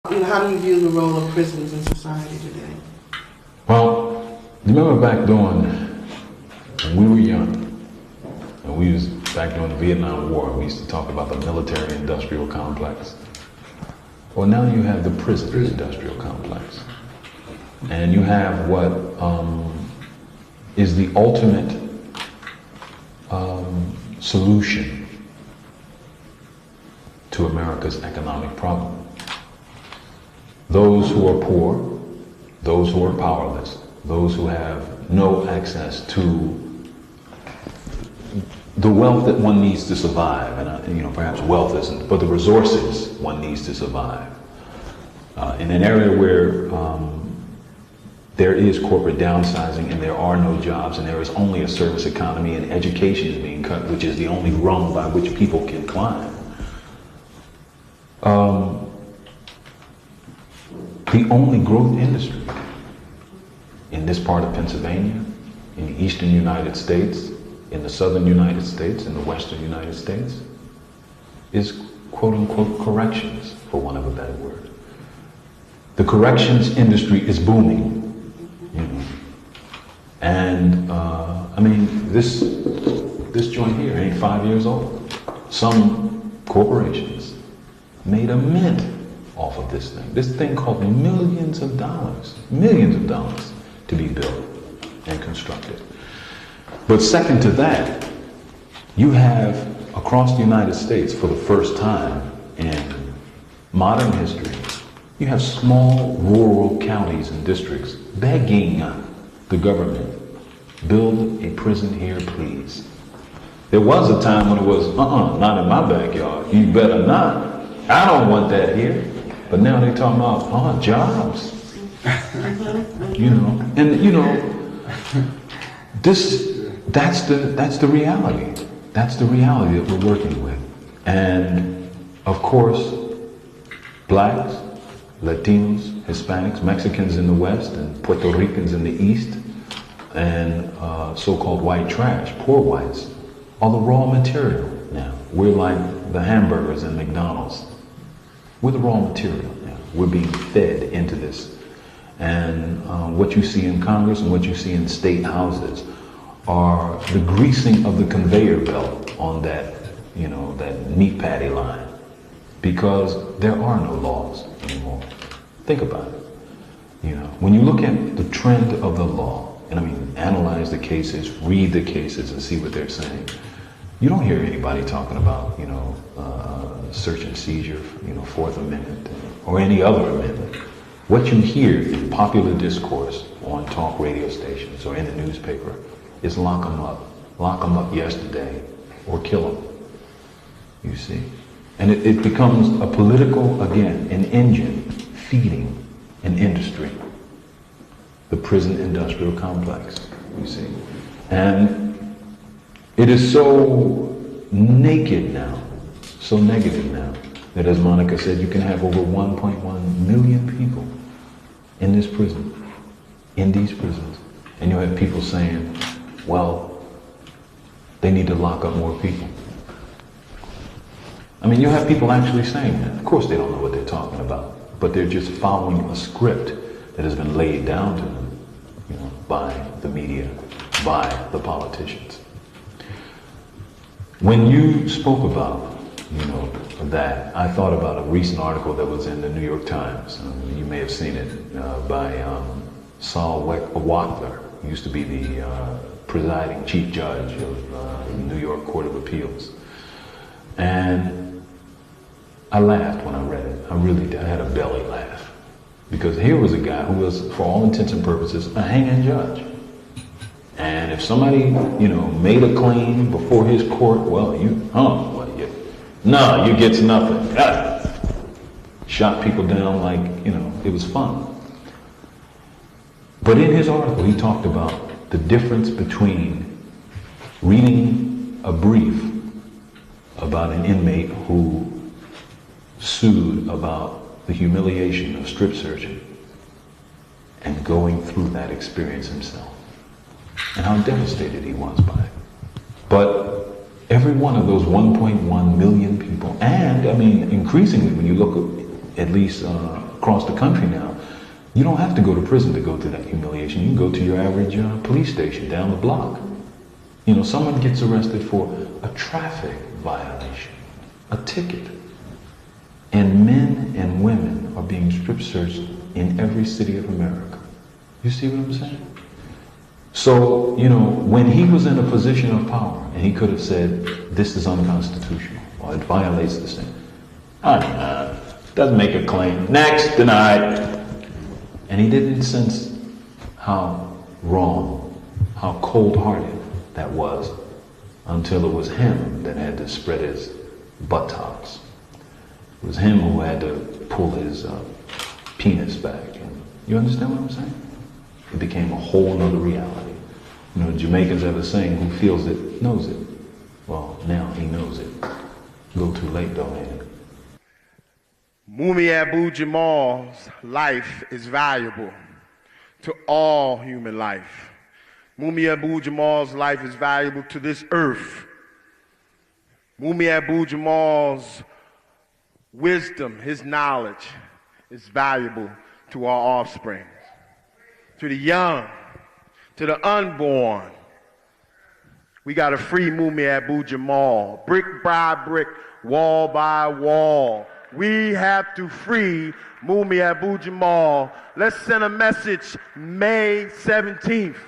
How do you view the role of prisons in society today? Well, remember back when we were young, and we was back during the Vietnam War, we used to talk about the military-industrial complex. Well, now you have the prison-industrial complex. And you have what is the ultimate solution to America's economic problem. Those who are poor, those who are powerless, those who have no access to the wealth that one needs to survive, and perhaps wealth isn't, but the resources one needs to survive. In an area where there is corporate downsizing and there are no jobs and there is only a service economy and education is being cut, which is the only rung by which people can climb. The only growth industry in this part of Pennsylvania, in the eastern United States, in the southern United States, in the western United States, is quote-unquote corrections, for want of a better word. The corrections industry is booming. And this joint here ain't 5 years old. Some corporations made a mint off of this thing. This thing cost millions of dollars to be built and constructed. But second to that, you have across the United States for the first time in modern history, you have small rural counties and districts begging the government, build a prison here, please. There was a time when it was, not in my backyard. You better not. I don't want that here. But now they talking about, jobs. That's the reality. That's the reality that we're working with. And of course, blacks, Latinos, Hispanics, Mexicans in the West, and Puerto Ricans in the East, and so-called white trash, poor whites, are the raw material now. We're like the hamburgers in McDonald's. We're the raw material now. We're being fed into this. And what you see in Congress and what you see in state houses are the greasing of the conveyor belt on that, that meat patty line. Because there are no laws anymore. Think about it. When you look at the trend of the law, analyze the cases, read the cases and see what they're saying, you don't hear anybody talking about, search and seizure, Fourth Amendment, or any other amendment. What you hear in popular discourse on talk radio stations or in the newspaper is lock them up yesterday, or kill them, you see. And it becomes a political, again, an engine feeding an industry, the prison industrial complex, you see. And it is so naked now, so negative now, that as Monica said, you can have over 1.1 million people in this prison, in these prisons. And you have people saying, well, they need to lock up more people. You have people actually saying that. Of course they don't know what they're talking about, but they're just following a script that has been laid down to them, by the media, by the politicians. When you spoke about, that, I thought about a recent article that was in the New York Times. You may have seen it, by Saul Wachtler, who used to be the presiding chief judge of the New York Court of Appeals. And I laughed when I read it. I really did. I had a belly laugh. Because here was a guy who was, for all intents and purposes, a hanging judge. And if somebody, made a claim before his court, you get nothing. Shot people down like, it was fun. But in his article, he talked about the difference between reading a brief about an inmate who sued about the humiliation of strip searching and going through that experience himself, and how devastated he was by it. But every one of those 1.1 million people, and increasingly when you look at least across the country now, you don't have to go to prison to go through that humiliation. You can go to your average police station down the block. You know, someone gets arrested for a traffic violation, a ticket. And men and women are being strip searched in every city of America. You see what I'm saying? So, you know, when he was in a position of power and he could have said, this is unconstitutional or it violates the same. Doesn't make a claim. Next, denied. And he didn't sense how wrong, how cold-hearted that was until it was him that had to spread his buttocks. It was him who had to pull his penis back. And you understand what I'm saying? It became a whole nother reality. You know, Jamaicans have a saying, who feels it, knows it. Well, now he knows it. A little too late, though, ain't it? Mumia Abu-Jamal's life is valuable to all human life. Mumia Abu-Jamal's life is valuable to this earth. Mumia Abu-Jamal's wisdom, his knowledge, is valuable to our offspring, to the young, to the unborn. We got to free Mumia Abu-Jamal, brick by brick, wall by wall. We have to free Mumia Abu-Jamal. Let's send a message May 17th.